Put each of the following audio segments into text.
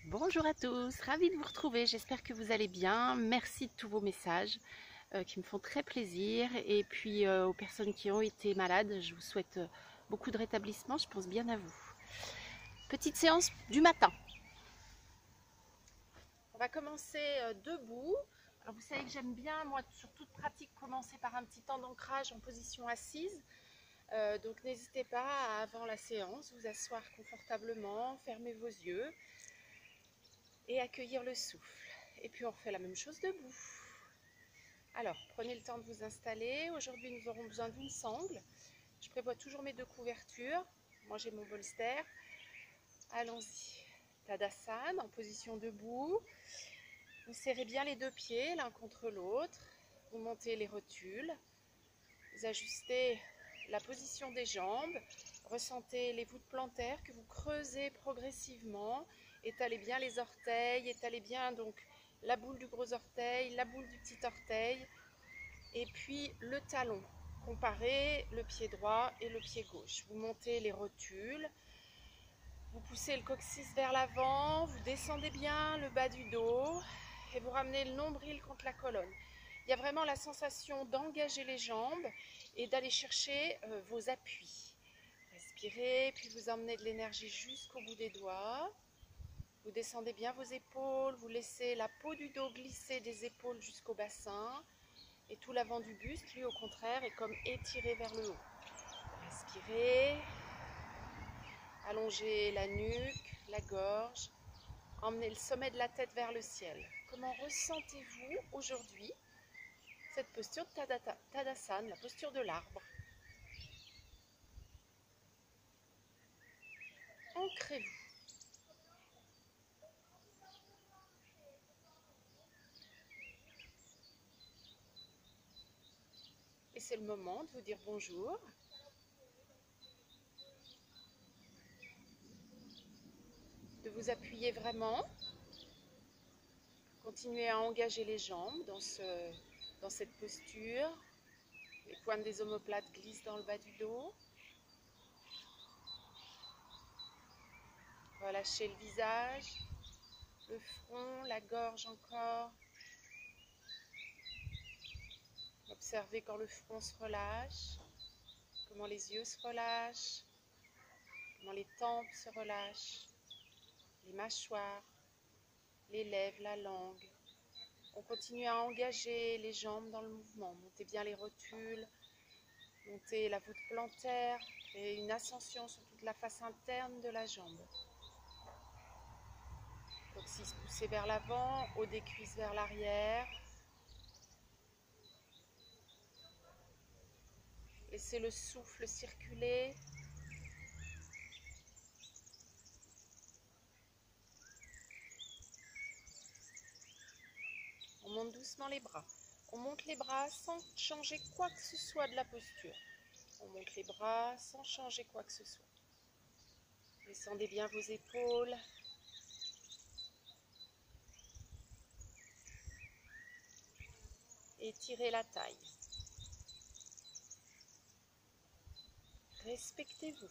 Bonjour à tous, ravie de vous retrouver, j'espère que vous allez bien. Merci de tous vos messages qui me font très plaisir. Et puis aux personnes qui ont été malades, je vous souhaite beaucoup de rétablissement, je pense bien à vous. Petite séance du matin. On va commencer debout. Alors vous savez que j'aime bien, moi, sur toute pratique, commencer par un petit temps d'ancrage en position assise. Donc n'hésitez pas, avant la séance, vous asseoir confortablement, fermer vos yeux et accueillir le souffle. Et puis on refait la même chose debout. Alors, prenez le temps de vous installer. Aujourd'hui, nous aurons besoin d'une sangle. Je prévois toujours mes deux couvertures. Moi, j'ai mon bolster. Allons-y. Tadasana, en position debout. Vous serrez bien les deux pieds l'un contre l'autre. Vous montez les rotules. Vous ajustez la position des jambes. Ressentez les voûtes plantaires que vous creusez progressivement. Étalez bien les orteils. Étalez bien donc la boule du gros orteil, la boule du petit orteil. Et puis le talon. Comparez le pied droit et le pied gauche. Vous montez les rotules. Vous poussez le coccyx vers l'avant. Vous descendez bien le bas du dos. Et vous ramenez le nombril contre la colonne. Il y a vraiment la sensation d'engager les jambes et d'aller chercher vos appuis. Respirez, puis vous emmenez de l'énergie jusqu'au bout des doigts. Vous descendez bien vos épaules. Vous laissez la peau du dos glisser des épaules jusqu'au bassin. Et tout l'avant du buste, lui, au contraire, est comme étiré vers le haut. Respirez. Allongez la nuque, la gorge. Emmenez le sommet de la tête vers le ciel. Comment ressentez-vous aujourd'hui cette posture de Tadasana, la posture de l'arbre? Ancrez-vous. Et c'est le moment de vous dire bonjour. De vous appuyer vraiment. Continuez à engager les jambes dans cette posture. Les pointes des omoplates glissent dans le bas du dos. Relâchez le visage, le front, la gorge encore. Observez quand le front se relâche, comment les yeux se relâchent, comment les tempes se relâchent, les mâchoires, les lèvres, la langue. On continue à engager les jambes dans le mouvement. Montez bien les rotules, montez la voûte plantaire et une ascension sur toute la face interne de la jambe. Coccyx poussé vers l'avant, haut des cuisses vers l'arrière. Laissez le souffle circuler. On monte doucement les bras. On monte les bras sans changer quoi que ce soit de la posture. On monte les bras sans changer quoi que ce soit. Descendez bien vos épaules. Étirez la taille. Respectez-vous.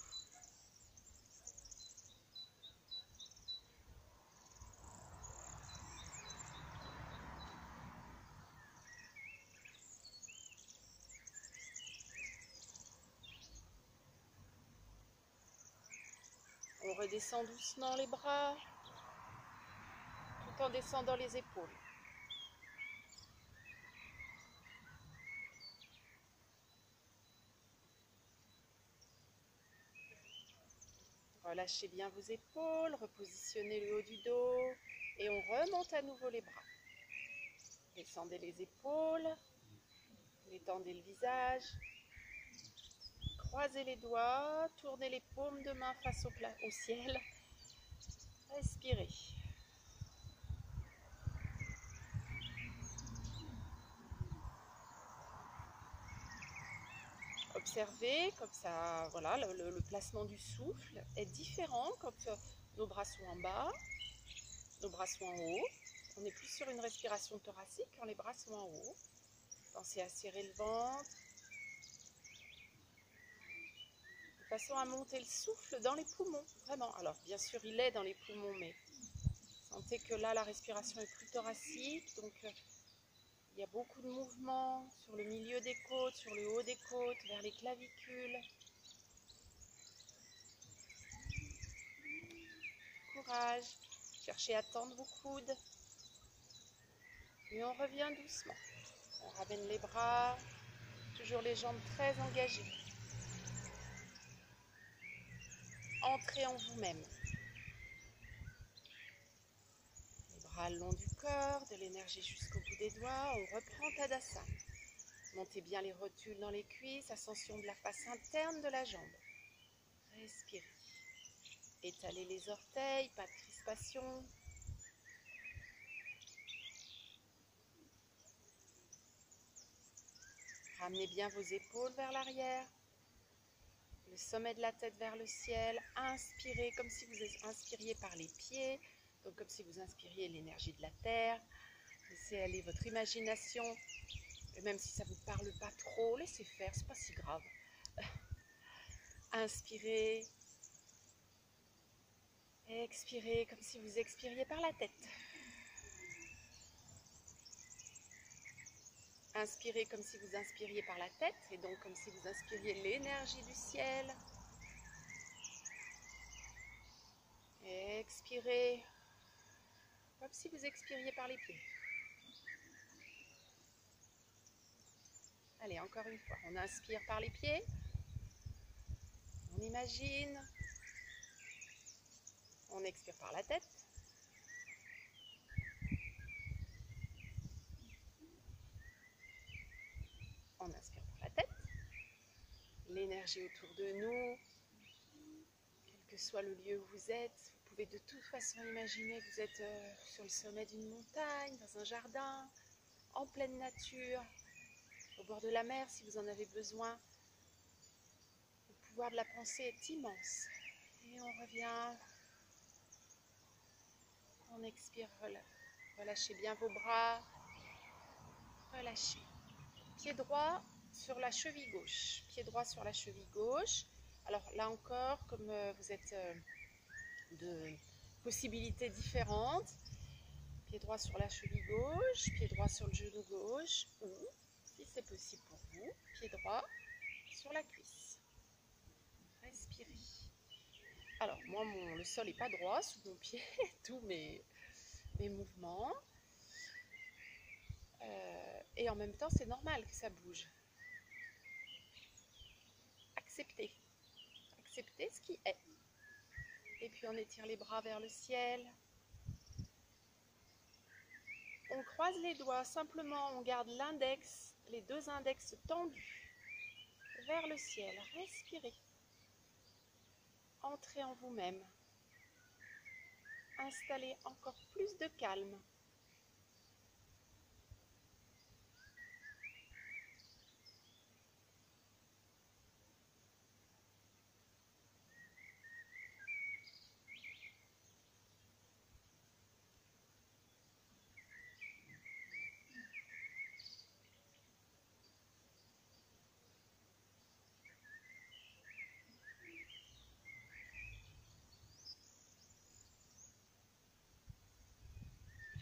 On redescend doucement les bras, tout en descendant les épaules. Relâchez bien vos épaules, repositionnez le haut du dos et on remonte à nouveau les bras. Descendez les épaules, détendez le visage, croisez les doigts, tournez les paumes de main face au ciel. Respirez. Observez comme ça, voilà, le placement du souffle est différent quand nos bras sont en bas, nos bras sont en haut. On est plus sur une respiration thoracique quand les bras sont en haut. Pensez à serrer le ventre, de façon à monter le souffle dans les poumons, vraiment. Alors, bien sûr, il est dans les poumons, mais Notez que là, la respiration est plus thoracique, donc il y a beaucoup de mouvements sur le milieu des côtes, sur le haut des côtes, vers les clavicules. Courage, cherchez à tendre vos coudes. Et on revient doucement. On ramène les bras, toujours les jambes très engagées. Entrez en vous-même. Les bras le long du corps, de l'énergie jusqu'au bout des doigts. On reprend Tadasana. Montez bien les rotules dans les cuisses, ascension de la face interne de la jambe. Respirez. Étalez les orteils, pas de crispation. Ramenez bien vos épaules vers l'arrière. Le sommet de la tête vers le ciel. Inspirez comme si vous inspiriez par les pieds. Donc comme si vous inspiriez l'énergie de la terre. Laissez aller votre imagination. Et même si ça ne vous parle pas trop, laissez faire, c'est pas si grave. Inspirez. Expirez comme si vous expiriez par la tête. Inspirez comme si vous inspiriez par la tête et donc comme si vous inspiriez l'énergie du ciel. Expirez comme si vous expiriez par les pieds. Allez, encore une fois, on inspire par les pieds. On imagine. On expire par la tête. On inspire par la tête. L'énergie autour de nous, quel que soit le lieu où vous êtes, vous pouvez de toute façon imaginer que vous êtes sur le sommet d'une montagne, dans un jardin, en pleine nature, au bord de la mer si vous en avez besoin. Le pouvoir de la pensée est immense. Et on revient. On expire, relâchez bien vos bras. Relâchez. Pied droit sur la cheville gauche. Pied droit sur la cheville gauche. Alors là encore, comme vous êtes de possibilités différentes, pied droit sur la cheville gauche, pied droit sur le genou gauche, ou, si c'est possible pour vous, pied droit sur la cuisse. Respirez. Alors, moi, le sol n'est pas droit sous mon pied, tous mes mouvements. Et en même temps, c'est normal que ça bouge. Acceptez. Acceptez ce qui est. Et puis, on étire les bras vers le ciel. On croise les doigts, simplement, on garde l'index, les deux index tendus vers le ciel. Respirez. Entrez en vous-même. Installez encore plus de calme.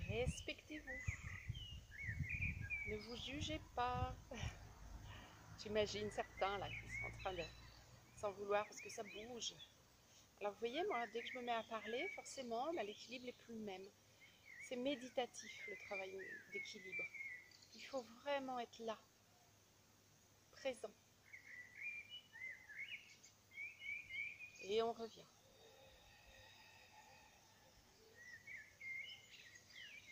Respectez-vous. Ne vous jugez pas. J'imagine certains là qui sont en train de s'en vouloir parce que ça bouge. Alors vous voyez, moi, dès que je me mets à parler, forcément, l'équilibre n'est plus le même. C'est méditatif le travail d'équilibre. Il faut vraiment être là, présent. Et on revient.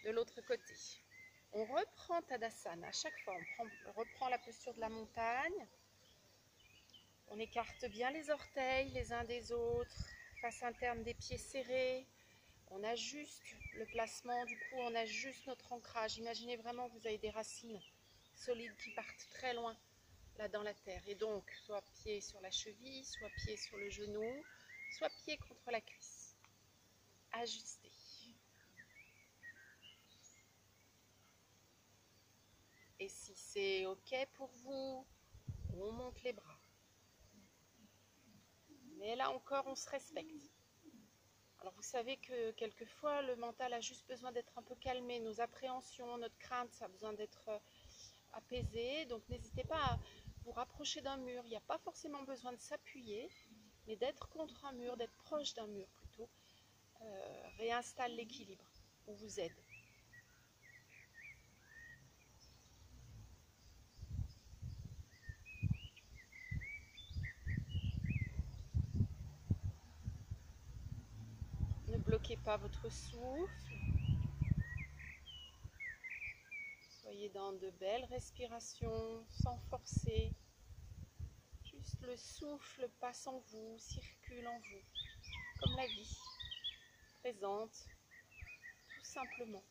De l'autre côté. On reprend Tadasana. À chaque fois, on reprend la posture de la montagne. On écarte bien les orteils les uns des autres. Face interne des pieds serrés. On ajuste le placement. Du coup, on ajuste notre ancrage. Imaginez vraiment que vous avez des racines solides qui partent très loin là dans la terre. Et donc, soit pied sur la cheville, soit pied sur le genou, soit pied contre la cuisse. Ajustez. Et si c'est OK pour vous, on monte les bras. Mais là encore, on se respecte. Alors vous savez que quelquefois le mental a juste besoin d'être un peu calmé, nos appréhensions, notre crainte, ça a besoin d'être apaisé. Donc n'hésitez pas à vous rapprocher d'un mur, il n'y a pas forcément besoin de s'appuyer, mais d'être contre un mur, d'être proche d'un mur plutôt, réinstalle l'équilibre ou vous aide. Ne bloquez pas votre souffle. Soyez dans de belles respirations, sans forcer. Juste le souffle passe en vous, circule en vous, comme la vie, présente, tout simplement.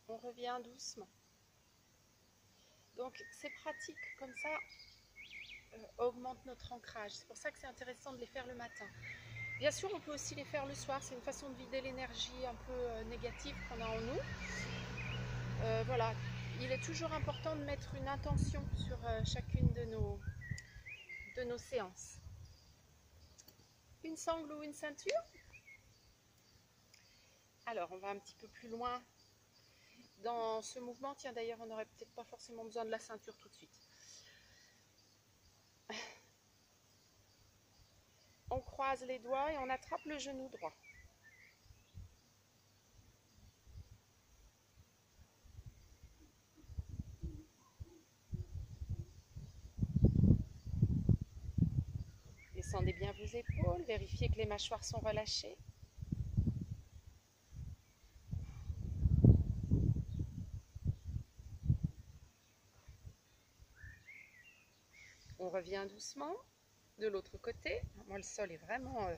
On revient doucement. Donc ces pratiques comme ça augmentent notre ancrage. C'est pour ça que c'est intéressant de les faire le matin. Bien sûr, on peut aussi les faire le soir. C'est une façon de vider l'énergie un peu négative qu'on a en nous. Voilà, il est toujours important de mettre une intention sur chacune de nos séances. Une sangle ou une ceinture? Alors, on va un petit peu plus loin dans ce mouvement. Tiens, d'ailleurs, on n'aurait peut-être pas forcément besoin de la ceinture tout de suite. On croise les doigts et on attrape le genou droit. Descendez bien vos épaules, vérifiez que les mâchoires sont relâchées. On revient doucement de l'autre côté. Moi, le sol est vraiment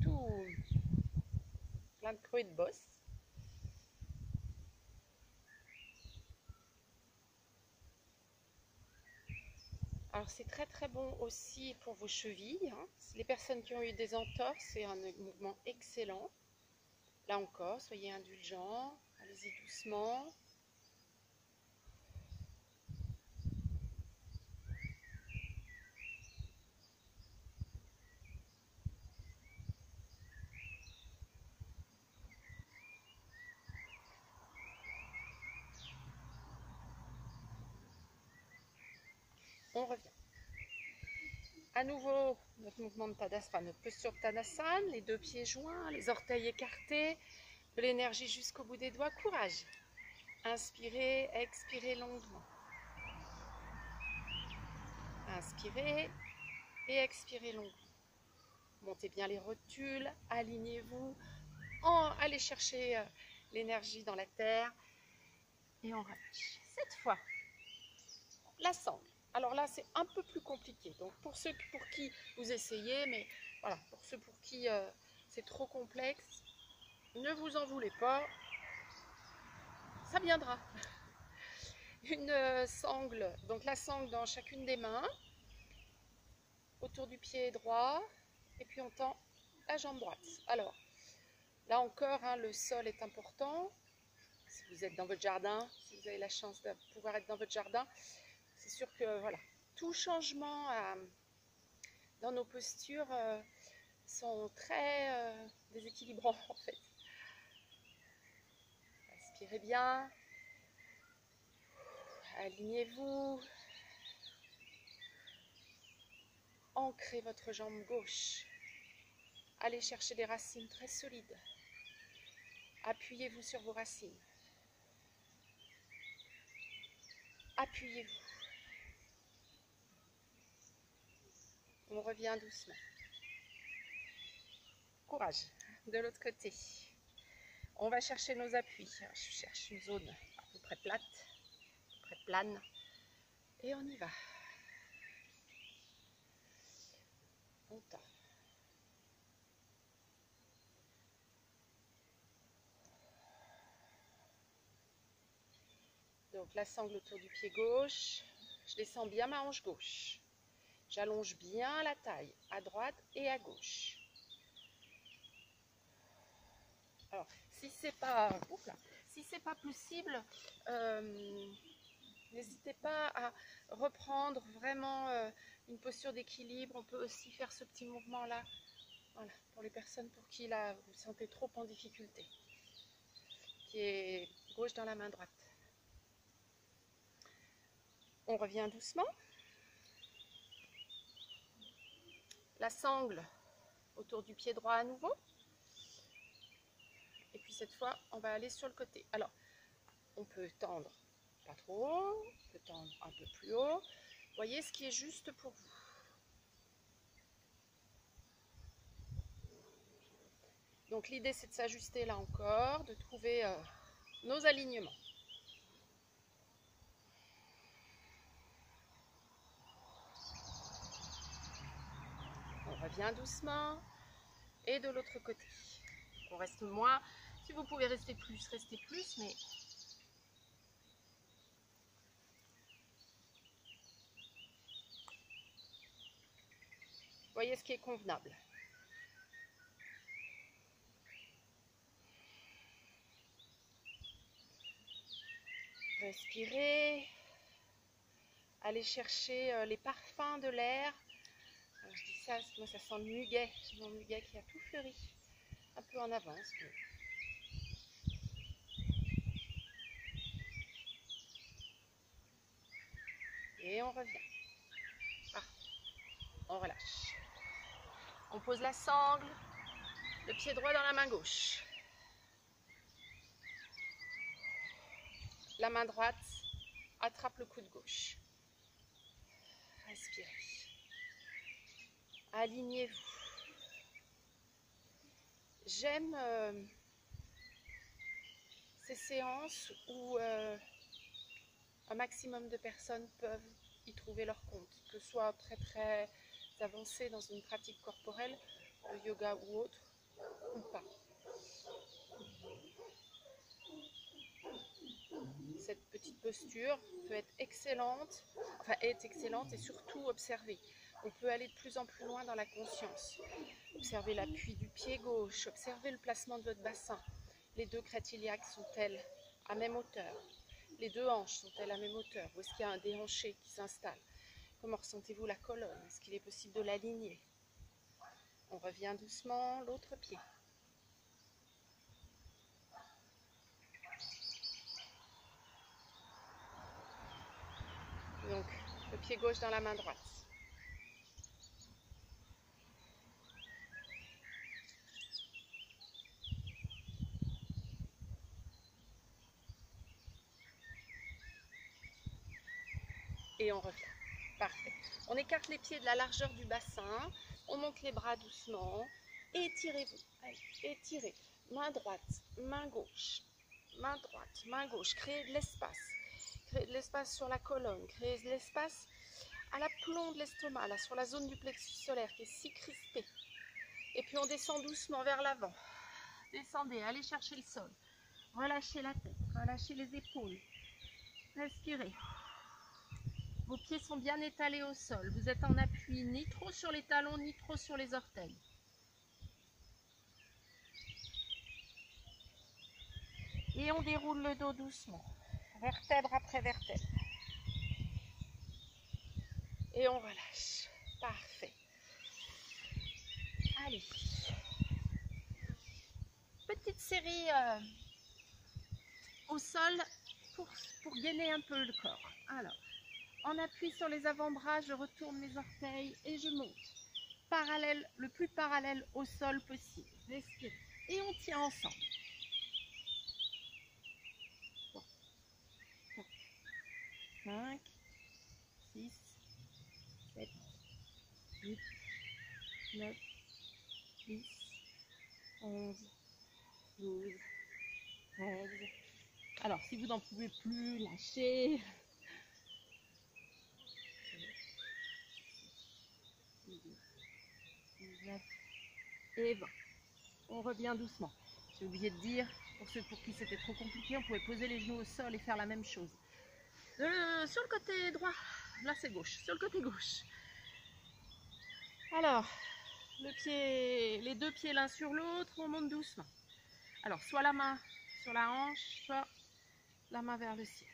tout plein de creux et de bosses. Alors c'est très très bon aussi pour vos chevilles. Hein. Les personnes qui ont eu des entorses, c'est un mouvement excellent. Là encore, soyez indulgents, allez-y doucement. On revient. À nouveau, notre mouvement de Tadasana, notre posture de Tadasana, les deux pieds joints, les orteils écartés, de l'énergie jusqu'au bout des doigts, courage. Inspirez, expirez longuement. Inspirez et expirez longuement. Montez bien les rotules, alignez-vous, allez chercher l'énergie dans la terre et on relâche. Cette fois, la sangle. Alors là, c'est un peu plus compliqué. Donc pour ceux pour qui vous essayez, mais voilà, pour ceux pour qui c'est trop complexe, ne vous en voulez pas, ça viendra. Une sangle, donc la sangle dans chacune des mains, autour du pied droit, et puis on tend la jambe droite. Alors, là encore, hein, le sol est important. Si vous êtes dans votre jardin, si vous avez la chance de pouvoir être dans votre jardin, c'est sûr que voilà, tout changement dans nos postures sont très déséquilibrants en fait. Inspirez bien, alignez-vous, ancrez votre jambe gauche, allez chercher des racines très solides, appuyez-vous sur vos racines, appuyez-vous. On revient doucement. Courage. De l'autre côté. On va chercher nos appuis. Alors, je cherche une zone à peu près plate, à peu près plane. Et on y va. On tend. Donc la sangle autour du pied gauche, je descends bien ma hanche gauche. J'allonge bien la taille à droite et à gauche. Alors, si c'est pas possible, n'hésitez pas à reprendre vraiment une posture d'équilibre. On peut aussi faire ce petit mouvement-là. Voilà, pour les personnes pour qui là, vous vous sentez trop en difficulté. Pied gauche dans la main droite. On revient doucement. La sangle autour du pied droit à nouveau. Et puis cette fois, on va aller sur le côté. Alors, on peut tendre pas trop haut, on peut tendre un peu plus haut. Voyez ce qui est juste pour vous. Donc l'idée, c'est de s'ajuster là encore, de trouver nos alignements. On revient doucement. Et de l'autre côté. On reste moins. Si vous pouvez rester plus, restez plus, mais voyez ce qui est convenable. Respirez. Allez chercher les parfums de l'air. Je dis ça parce que moi ça sent le muguet. J'ai mon muguet qui a tout fleuri. Un peu en avance. Mais... Et on revient. Parfait. On relâche. On pose la sangle. Le pied droit dans la main gauche. La main droite attrape le coude gauche. Respirez. Alignez-vous. J'aime ces séances où un maximum de personnes peuvent y trouver leur compte, que ce soit très avancé dans une pratique corporelle, de yoga ou autre, ou pas. Cette petite posture peut être excellente, et surtout observée. On peut aller de plus en plus loin dans la conscience. Observez l'appui du pied gauche, observez le placement de votre bassin. Les deux crêtes iliaques sont-elles à même hauteur? Les deux hanches sont-elles à même hauteur? Ou est-ce qu'il y a un déhanché qui s'installe? Comment ressentez-vous la colonne? Est-ce qu'il est possible de l'aligner? On revient doucement, l'autre pied. Donc, le pied gauche dans la main droite. Et on revient. Parfait. On écarte les pieds de la largeur du bassin. On monte les bras doucement. Étirez-vous. Allez, étirez. Main droite, main gauche. Main droite, main gauche. Créez de l'espace. Créez de l'espace sur la colonne. Créez de l'espace à l'aplomb de l'estomac, là, sur la zone du plexus solaire qui est si crispée. Et puis on descend doucement vers l'avant. Descendez, allez chercher le sol. Relâchez la tête, relâchez les épaules. Respirez. Vos pieds sont bien étalés au sol. Vous êtes en appui ni trop sur les talons, ni trop sur les orteils. Et on déroule le dos doucement, vertèbre après vertèbre. Et on relâche. Parfait. Allez. Petite série au sol pour gainer un peu le corps. Alors, en appui sur les avant-bras, je retourne mes orteils et je monte. Parallèle, le plus parallèle au sol possible. Respirez. Et on tient ensemble. 5, 6, 7, 8, 9, 10, 11, 12, 13. Alors, si vous n'en pouvez plus, lâchez. 19 et 20. On revient doucement. J'ai oublié de dire, pour ceux pour qui c'était trop compliqué, on pouvait poser les genoux au sol et faire la même chose. Sur le côté droit, là c'est gauche, sur le côté gauche. Alors, les deux pieds l'un sur l'autre, on monte doucement. Alors, soit la main sur la hanche, soit la main vers le ciel.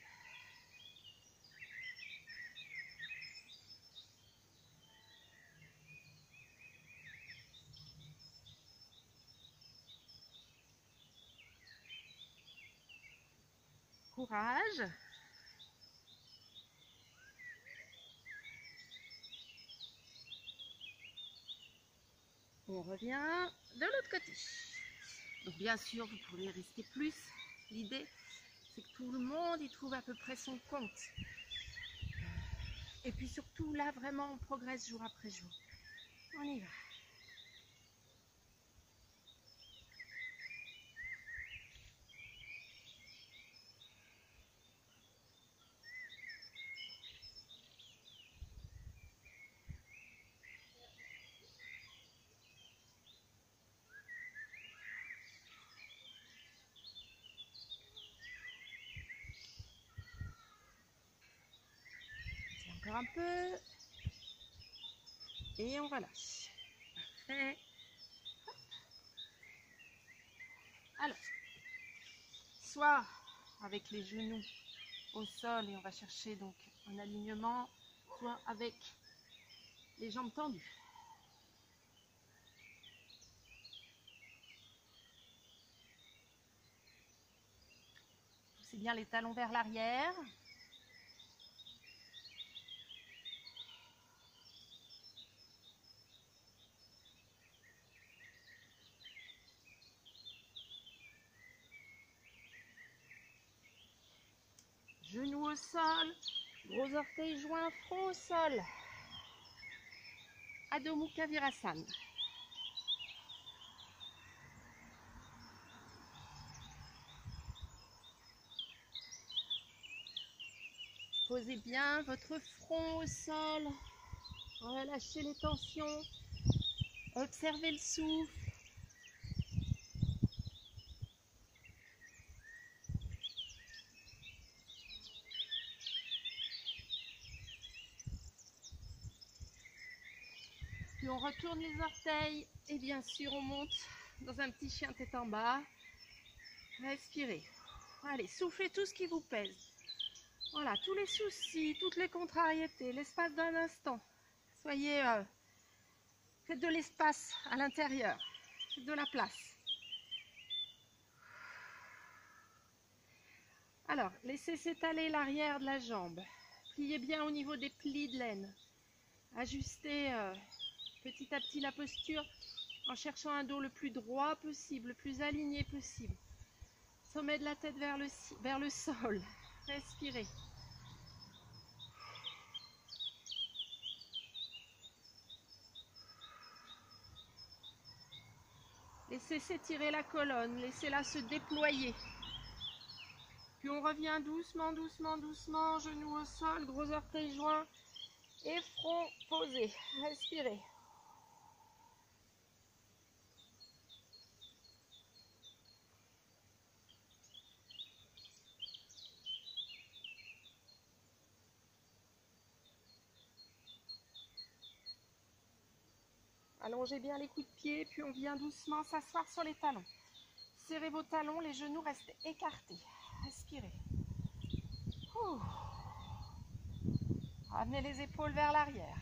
Courage. On revient de l'autre côté. Donc bien sûr, vous pourriez rester plus. L'idée, c'est que tout le monde y trouve à peu près son compte. Et puis surtout, là, vraiment, on progresse jour après jour. On y va. Encore un peu. Et on relâche. Parfait. Alors, soit avec les genoux au sol et on va chercher donc un alignement, soit avec les jambes tendues. Poussez bien les talons vers l'arrière. Genoux au sol, gros orteils joints, front au sol. Adho Mukha Virasana. Posez bien votre front au sol. Relâchez les tensions. Observez le souffle. Puis on retourne les orteils et bien sûr on monte dans un petit chien tête en bas. Respirez. Allez, soufflez tout ce qui vous pèse. Voilà, tous les soucis, toutes les contrariétés, l'espace d'un instant. Faites de l'espace à l'intérieur, faites de la place. Alors, laissez s'étaler l'arrière de la jambe. Pliez bien au niveau des plis de l'aine. Ajustez petit à petit la posture en cherchant un dos le plus droit possible, le plus aligné possible. Sommet de la tête vers le sol. Respirez. Laissez s'étirer la colonne, laissez-la se déployer. Puis on revient doucement, doucement, doucement, genoux au sol, gros orteils joints et front posé. Respirez. Allongez bien les coups de pied, puis on vient doucement s'asseoir sur les talons. Serrez vos talons, les genoux restent écartés. Respirez. Ouh. Ramenez les épaules vers l'arrière.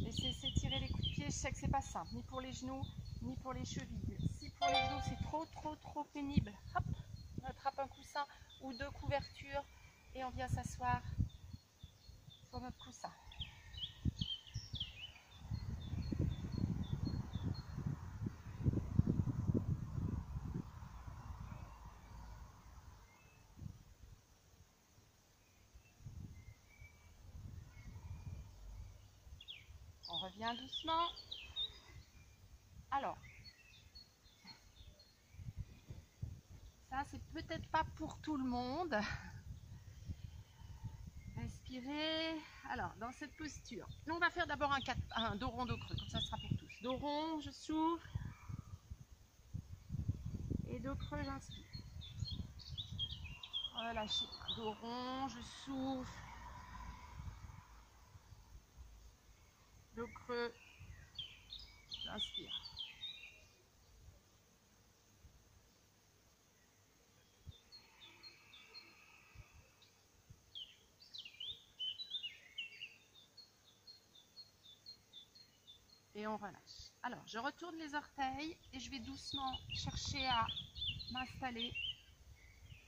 Laissez s'étirer les coups de pied. Je sais que c'est pas simple, ni pour les genoux, ni pour les chevilles. Si pour les genoux c'est trop pénible, hop, on attrape un coussin ou deux couvertures et on vient s'asseoir sur notre coussin. On revient doucement. Alors, ça c'est peut-être pas pour tout le monde. Respirez. Alors, dans cette posture, nous on va faire d'abord un dos rond, dos creux, comme ça ce sera pour tous. Dos rond, je souffle. dos creux, j'inspire. Relâchez, dos rond, je souffle. Dos creux, j'inspire. Et on relâche. Alors, je retourne les orteils et je vais doucement chercher à m'installer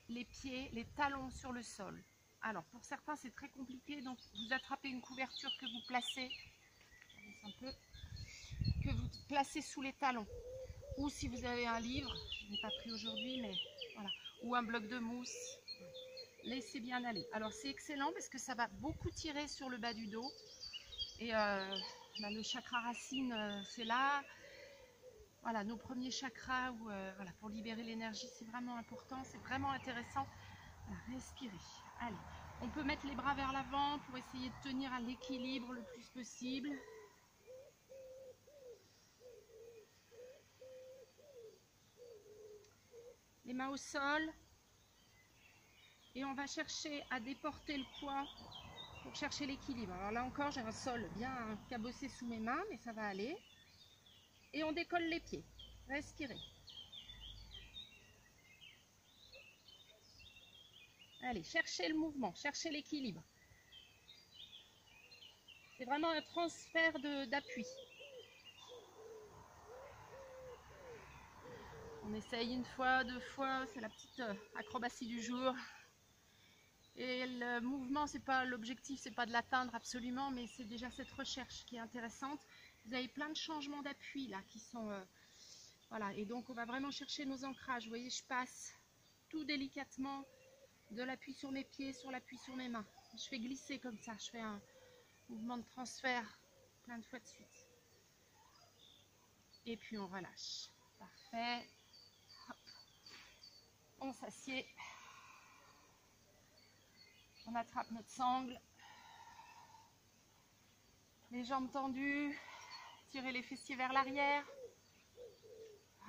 les pieds, les talons sur le sol. Alors, pour certains, c'est très compliqué, donc vous attrapez une couverture que vous placez, un peu, que vous placez sous les talons. Ou si vous avez un livre, je n'ai pas pris aujourd'hui, mais voilà, ou un bloc de mousse, laissez bien aller. Alors, c'est excellent parce que ça va beaucoup tirer sur le bas du dos. Et là, le chakra racine, c'est là. Voilà, nos premiers chakras où, voilà, pour libérer l'énergie, c'est vraiment important, c'est vraiment intéressant. Voilà, respirez. Allez, on peut mettre les bras vers l'avant pour essayer de tenir à l'équilibre le plus possible. Les mains au sol. Et on va chercher à déporter le poids pour chercher l'équilibre. Alors là encore, j'ai un sol bien cabossé sous mes mains, mais ça va aller. Et on décolle les pieds. Respirez. Allez, cherchez le mouvement, cherchez l'équilibre. C'est vraiment un transfert d'appui. On essaye une fois, deux fois, c'est la petite acrobatie du jour. Et le mouvement, c'est pas l'objectif, c'est pas de l'atteindre absolument, mais c'est déjà cette recherche qui est intéressante. Vous avez plein de changements d'appui là qui sont... voilà, et donc on va vraiment chercher nos ancrages. Vous voyez, je passe tout délicatement de l'appui sur mes pieds, sur l'appui sur mes mains. Je fais glisser comme ça, je fais un mouvement de transfert plein de fois de suite. Et puis on relâche. Parfait. Hop. On s'assied. On attrape notre sangle. Les jambes tendues. Tirez les fessiers vers l'arrière.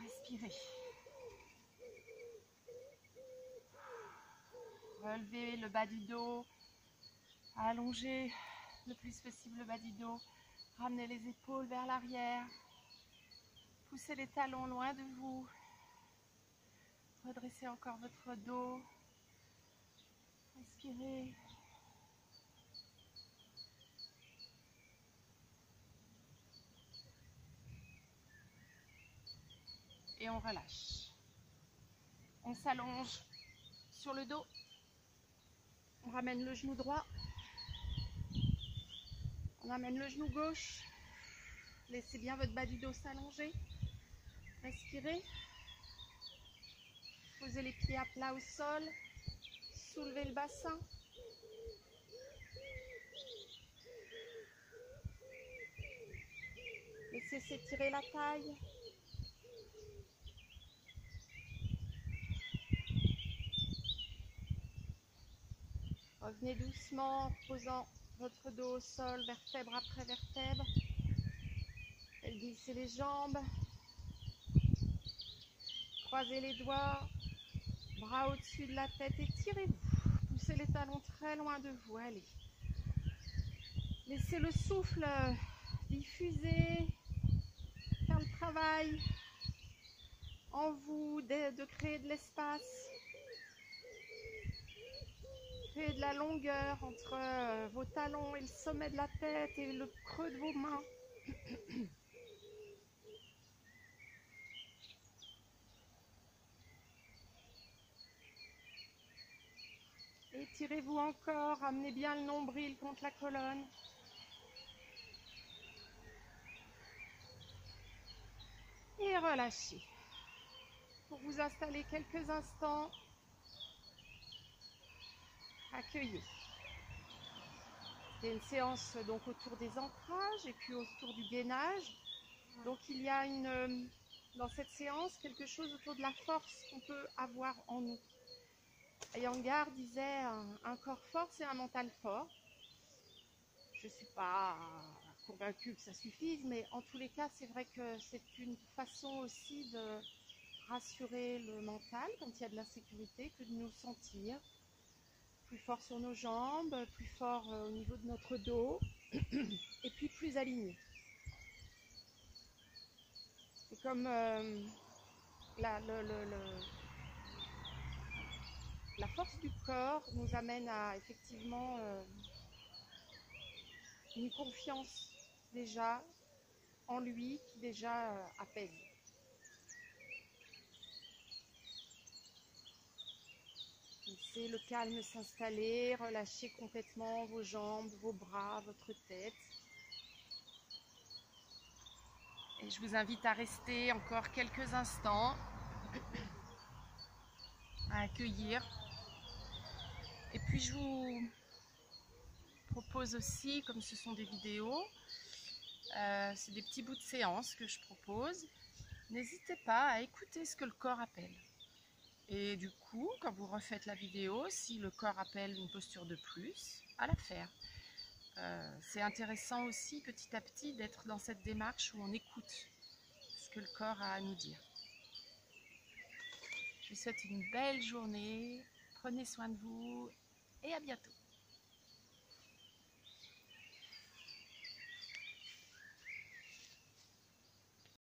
Respirez. Relevez le bas du dos. Allongez le plus possible le bas du dos. Ramenez les épaules vers l'arrière. Poussez les talons loin de vous. Redressez encore votre dos. Respirez. Et on relâche. On s'allonge sur le dos. On ramène le genou droit. On amène le genou gauche. Laissez bien votre bas du dos s'allonger. Respirez. Posez les pieds à plat au sol. Soulevez le bassin. Laissez s'étirer la taille. Revenez doucement en posant votre dos au sol, vertèbre après vertèbre. Glissez les jambes. Croisez les doigts. Bras au-dessus de la tête. Étirez-vous. Poussez les talons très loin de vous. Allez. Laissez le souffle diffuser. Faire le travail en vous de créer de l'espace. Créer de la longueur entre vos talons et le sommet de la tête et le creux de vos mains. Étirez-vous encore, amenez bien le nombril contre la colonne. Et relâchez. Pour vous installer quelques instants, accueillez. C'est une séance donc autour des ancrages et puis autour du gainage. Donc il y a dans cette séance quelque chose autour de la force qu'on peut avoir en nous. Iyengar disait un corps fort, c'est un mental fort. Je ne suis pas convaincue que ça suffise, mais en tous les cas, c'est vrai que c'est une façon aussi rassurer le mental quand il y a de l'insécurité que de nous sentir plus fort sur nos jambes, plus fort au niveau de notre dos et puis plus alignés. C'est comme la force du corps nous amène à effectivement une confiance déjà en lui qui déjà apaise. Laissez le calme s'installer, relâchez complètement vos jambes, vos bras, votre tête. Et je vous invite à rester encore quelques instants, à accueillir. Et puis je vous propose aussi, comme ce sont des vidéos, c'est des petits bouts de séance que je propose. N'hésitez pas à écouter ce que le corps appelle. Et du coup, quand vous refaites la vidéo, si le corps appelle une posture de plus, à la faire. C'est intéressant aussi petit à petit d'être dans cette démarche où on écoute ce que le corps a à nous dire. Je vous souhaite une belle journée, prenez soin de vous et à bientôt.